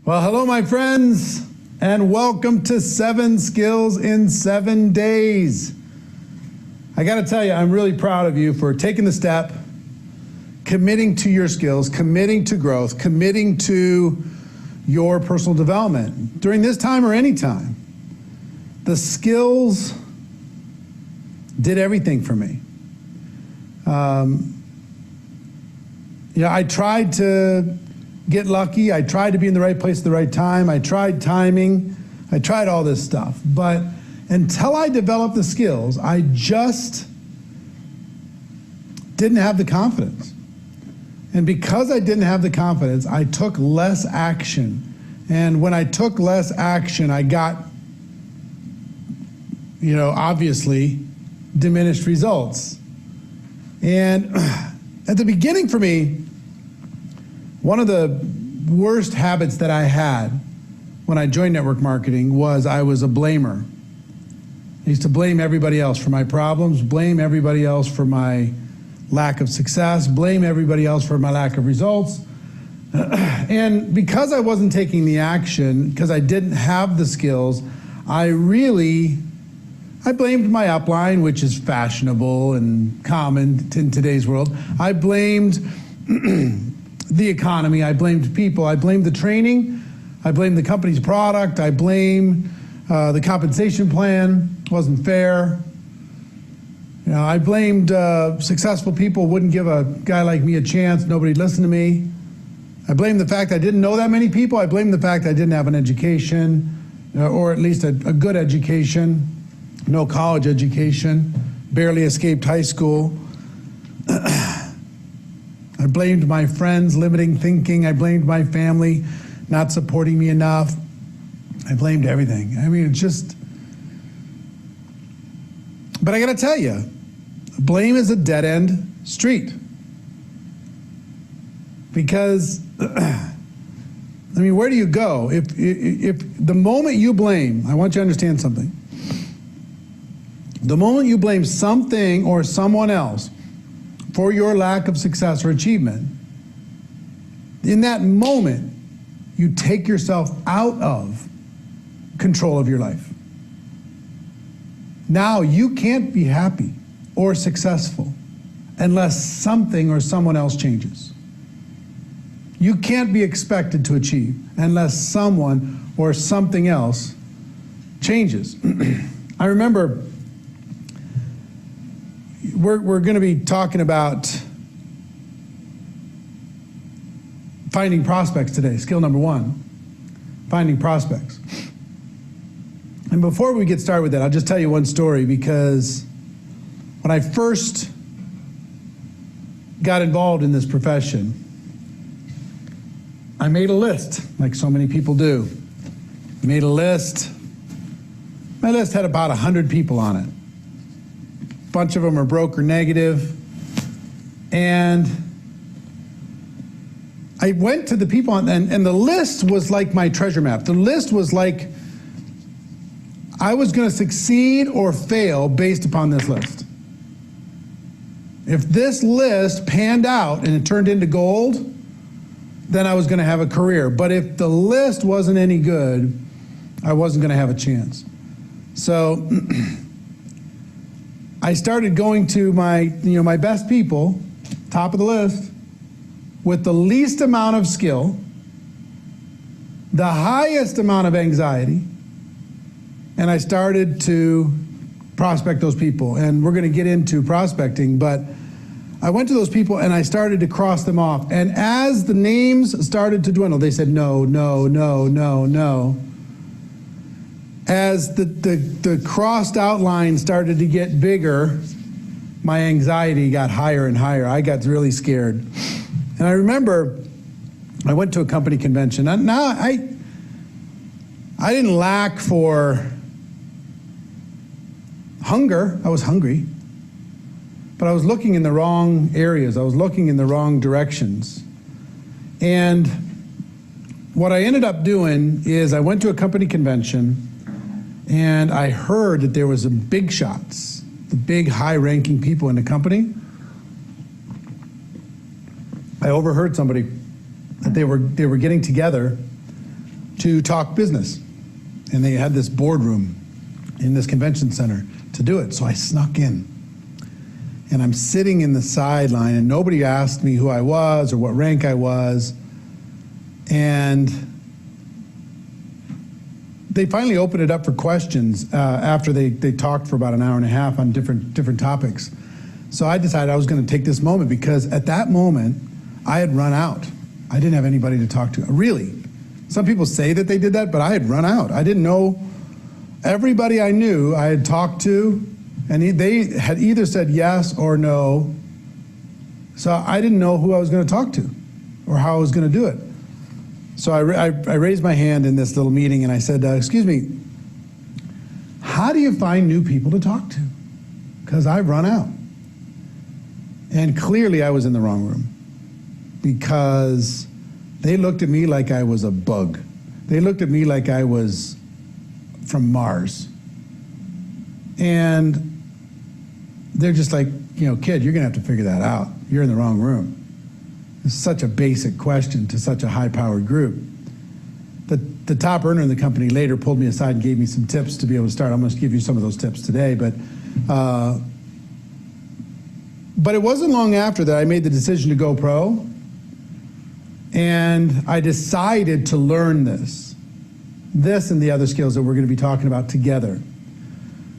Well, hello, my friends, and welcome to 7 Skills in 7 Days. I got to tell you, I'm really proud of you for taking the step, committing to your skills, committing to growth, committing to your personal development during this time or any time. The skills did everything for me. I tried to get lucky. I tried to be in the right place at the right time. I tried timing. I tried all this stuff. But until I developed the skills, I just didn't have the confidence. And because I didn't have the confidence, I took less action. And when I took less action, I got, obviously diminished results. And at the beginning for me, one of the worst habits that I had when I joined network marketing was I was a blamer. I used to blame everybody else for my problems, blame everybody else for my lack of success, blame everybody else for my lack of results. And because I wasn't taking the action, because I didn't have the skills, I blamed my upline, which is fashionable and common in today's world. I blamed the economy, I blamed people, I blamed the training, I blamed the company's product, I blamed the compensation plan, wasn't fair. I blamed successful people wouldn't give a guy like me a chance, nobody listened to me. I blamed the fact I didn't know that many people, I blamed the fact I didn't have an education, or at least a good education, no college education, barely escaped high school. I blamed my friends, limiting thinking. I blamed my family, not supporting me enough. I blamed everything. I mean, but I gotta tell you, blame is a dead-end street. Because, where do you go? If the moment you blame, I want you to understand something. The moment you blame something or someone else for your lack of success or achievement, in that moment, you take yourself out of control of your life. Now you can't be happy or successful unless something or someone else changes. You can't be expected to achieve unless someone or something else changes. I remember we're going to be talking about finding prospects today. Skill number 1, finding prospects. And before we get started with that, I'll just tell you one story, because when I first got involved in this profession, I made a list, like so many people do. I made a list. My list had about 100 people on it. A bunch of them are broke or negative. And I went to the people, and the list was like my treasure map. The list was like I was going to succeed or fail based upon this list. If this list panned out and it turned into gold, then I was going to have a career. But if the list wasn't any good, I wasn't going to have a chance. So I started going to my best people, top of the list, with the least amount of skill, the highest amount of anxiety, and I started to prospect those people. And we're going to get into prospecting, but I went to those people and I started to cross them off. And as the names started to dwindle, they said no, no, no, no, no. As the crossed outline started to get bigger, my anxiety got higher and higher. I got really scared. And I remember I went to a company convention. Now, I didn't lack for hunger. I was hungry. But I was looking in the wrong areas. I was looking in the wrong directions. And what I ended up doing is I went to a company convention and I heard that there was some big shots, the big high-ranking people in the company. I overheard somebody that they were getting together to talk business. And they had this boardroom in this convention center to do it. So I snuck in. And I'm sitting in the sideline, and nobody asked me who I was or what rank I was. And they finally opened it up for questions after they talked for about an hour and a half on different topics. So I decided I was going to take this moment, because at that moment, I had run out. I didn't have anybody to talk to. Really. Some people say that they did that, but I had run out. I didn't know. Everybody I knew I had talked to, and they had either said yes or no. So I didn't know who I was going to talk to or how I was going to do it. So I raised my hand in this little meeting, and I said, excuse me, how do you find new people to talk to? Because I've run out. And clearly I was in the wrong room, because they looked at me like I was a bug. They looked at me like I was from Mars. And they're just like, you know, kid, you're gonna have to figure that out. You're in the wrong room. It's such a basic question to such a high-powered group. The top earner in the company later pulled me aside and gave me some tips to be able to start. I'm gonna give you some of those tips today, but it wasn't long after that I made the decision to go pro, and I decided to learn this and the other skills that we're gonna be talking about together.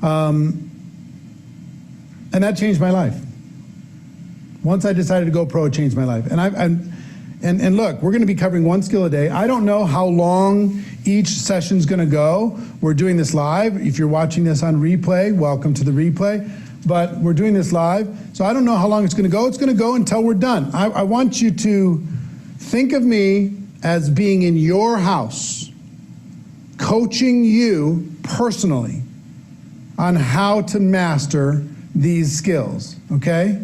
And that changed my life. Once I decided to go pro, it changed my life. And look, we're gonna be covering one skill a day. I don't know how long each session's gonna go. We're doing this live. If you're watching this on replay, welcome to the replay. But we're doing this live, so I don't know how long it's gonna go. It's gonna go until we're done. I want you to think of me as being in your house, coaching you personally on how to master these skills, okay?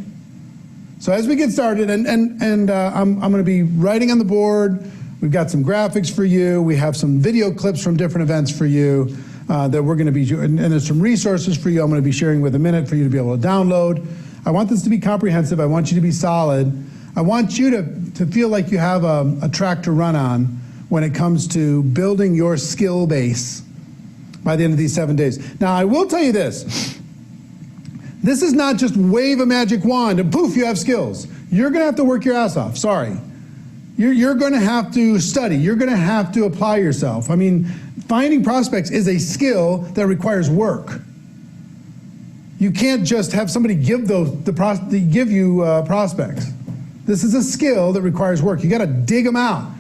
So as we get started, I'm gonna be writing on the board. We've got some graphics for you. We have some video clips from different events for you that we're gonna be, and there's some resources for you I'm gonna be sharing with a minute for you to be able to download. I want this to be comprehensive. I want you to be solid. I want you to feel like you have a track to run on when it comes to building your skill base by the end of these 7 days. Now, I will tell you this. This is not just wave a magic wand and poof, you have skills. You're gonna have to work your ass off, sorry. You're gonna have to study. You're gonna have to apply yourself. I mean, finding prospects is a skill that requires work. You can't just have somebody give you prospects. This is a skill that requires work. You gotta dig them out.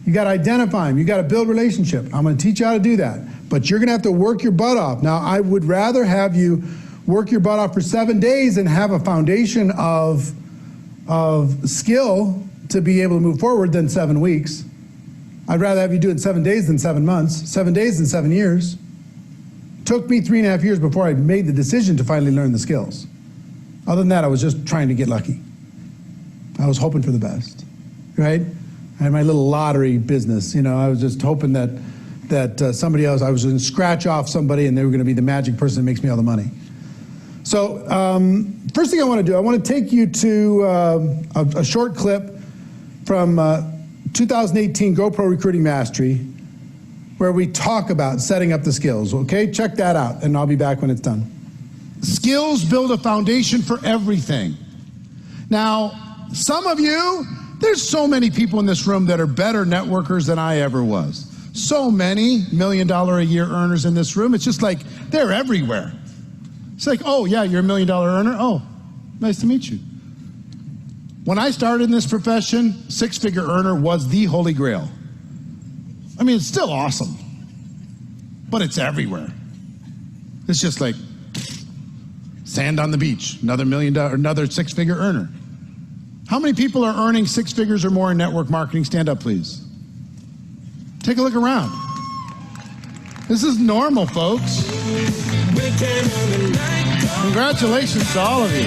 You gotta identify them. You gotta build relationship. I'm gonna teach you how to do that. But you're gonna have to work your butt off. Now, I would rather have you work your butt off for 7 days and have a foundation of skill to be able to move forward than 7 weeks. I'd rather have you do it in 7 days than 7 months, 7 days than 7 years. It took me 3.5 years before I made the decision to finally learn the skills. Other than that, I was just trying to get lucky. I was hoping for the best, right? I had my little lottery business, you know, I was just hoping that somebody else, I was going to scratch off somebody and they were going to be the magic person that makes me all the money. So first thing I want to do, I want to take you to a short clip from 2018 GoPro Recruiting Mastery, where we talk about setting up the skills, okay? Check that out, and I'll be back when it's done. Skills build a foundation for everything. Now, some of you, there's so many people in this room that are better networkers than I ever was. So many $1 million a year earners in this room. It's just like, they're everywhere. It's like, oh yeah, you're $1 million earner? Oh, nice to meet you. When I started in this profession, 6-figure earner was the holy grail. I mean, it's still awesome, but it's everywhere. It's just like sand on the beach, another another 6-figure earner. How many people are earning 6 figures or more in network marketing? Stand up, please. Take a look around. This is normal, folks. Congratulations to all of you.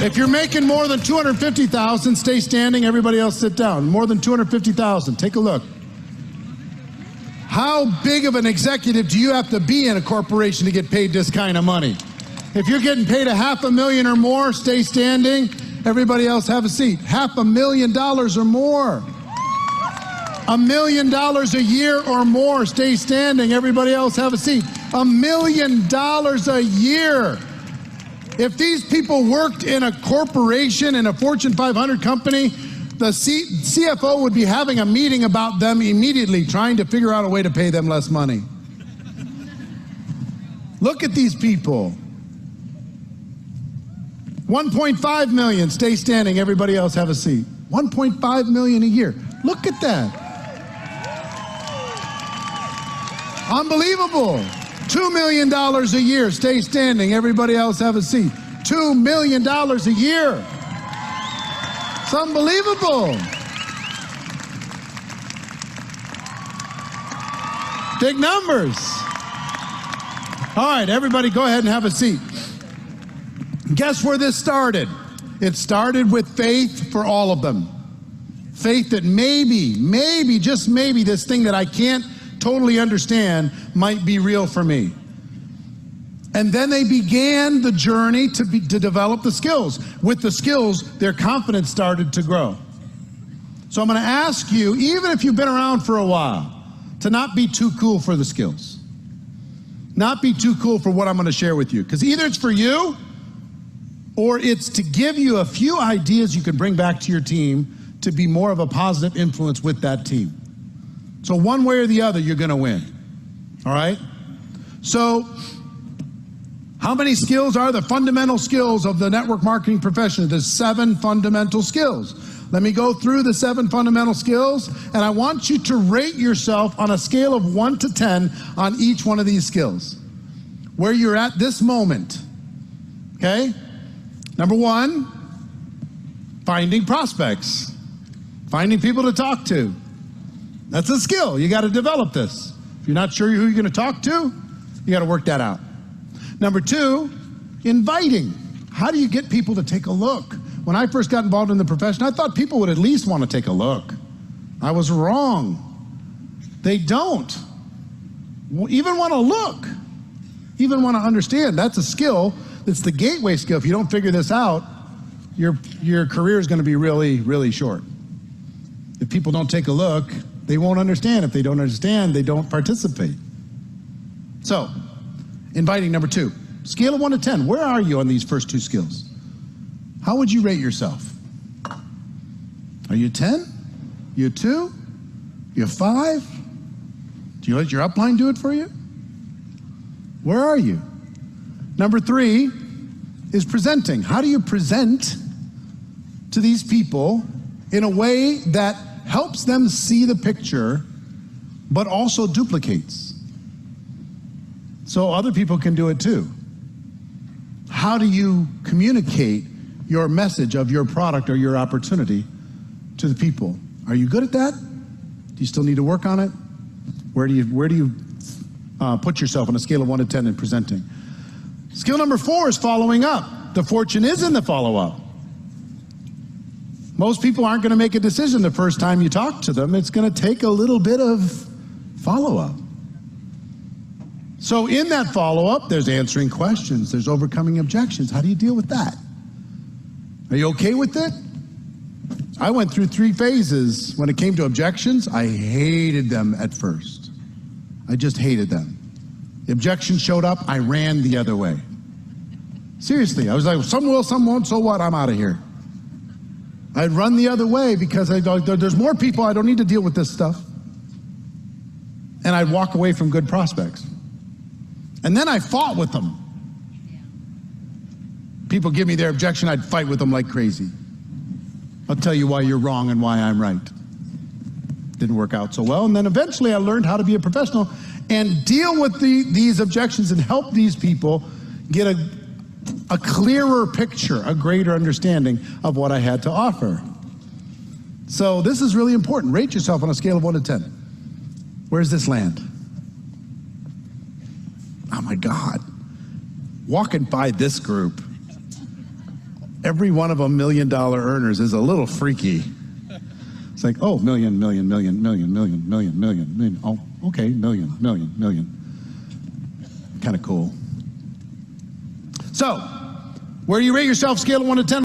If you're making more than $250,000, stay standing. Everybody else sit down. More than $250,000, take a look. How big of an executive do you have to be in a corporation to get paid this kind of money? If you're getting paid $500,000 or more, stay standing. Everybody else have a seat. $500,000 or more. $1 million a year or more, stay standing. Everybody else have a seat. $1 million a year. If these people worked in a corporation, in a Fortune 500 company, the CFO would be having a meeting about them immediately, trying to figure out a way to pay them less money. Look at these people. 1.5 million, stay standing. Everybody else have a seat. 1.5 million a year. Look at that. Unbelievable. $2 million a year, stay standing. Everybody else have a seat. $2 million a year. It's unbelievable. Big numbers. All right, everybody go ahead and have a seat. Guess where this started? It started with faith for all of them. Faith that maybe, just maybe, this thing that I can't totally understand might be real for me. And then they began the journey to develop the skills. With the skills, their confidence started to grow. So I'm going to ask you, even if you've been around for a while, to not be too cool for the skills. Not be too cool for what I'm going to share with you. Because either it's for you, or it's to give you a few ideas you can bring back to your team to be more of a positive influence with that team. So one way or the other, you're going to win. All right? So how many skills are the fundamental skills of the network marketing profession? There's 7 fundamental skills. Let me go through the 7 fundamental skills, and I want you to rate yourself on a scale of 1 to 10 on each one of these skills, where you're at this moment. Okay? Number 1, finding prospects. Finding people to talk to. That's a skill. You got to develop this. If you're not sure who you're going to talk to, you got to work that out. Number 2, inviting. How do you get people to take a look? When I first got involved in the profession, I thought people would at least want to take a look. I was wrong. They don't even want to look, even want to understand. That's a skill. It's the gateway skill. If you don't figure this out, your career is going to be really, really short. If people don't take a look, they won't understand. If they don't understand, they don't participate. So, inviting, number 2. Scale of 1 to 10. Where are you on these first 2 skills? How would you rate yourself? Are you 10? You 2? You 5? Do you let your upline do it for you? Where are you? Number 3 is presenting. How do you present to these people in a way that helps them see the picture, but also duplicates, so other people can do it too? How do you communicate your message of your product or your opportunity to the people? Are you good at that? Do you still need to work on it? Where do you put yourself on a scale of 1 to 10 in presenting? Skill number 4 is following up. The fortune is in the follow-up. Most people aren't going to make a decision the first time you talk to them. It's going to take a little bit of follow-up. So in that follow-up, there's answering questions, there's overcoming objections. How do you deal with that? Are you okay with it? I went through 3 phases. When it came to objections, I hated them at first. I just hated them. The objections showed up, I ran the other way. Seriously, I was like, some will, some won't, so what, I'm out of here. I'd run the other way because there's more people, I don't need to deal with this stuff. And I'd walk away from good prospects. And then I fought with them. People give me their objection, I'd fight with them like crazy. I'll tell you why you're wrong and why I'm right. Didn't work out so well. And then eventually I learned how to be a professional and deal with these objections and help these people get a clearer picture, a greater understanding of what I had to offer. So this is really important. Rate yourself on a scale of 1 to 10. Where does this land? Oh my God. Walking by this group, every one of them $1 million earners is a little freaky. It's like, oh, million. Oh, okay, million. Kind of cool. So, where do you rate yourself, scale of 1 to 10?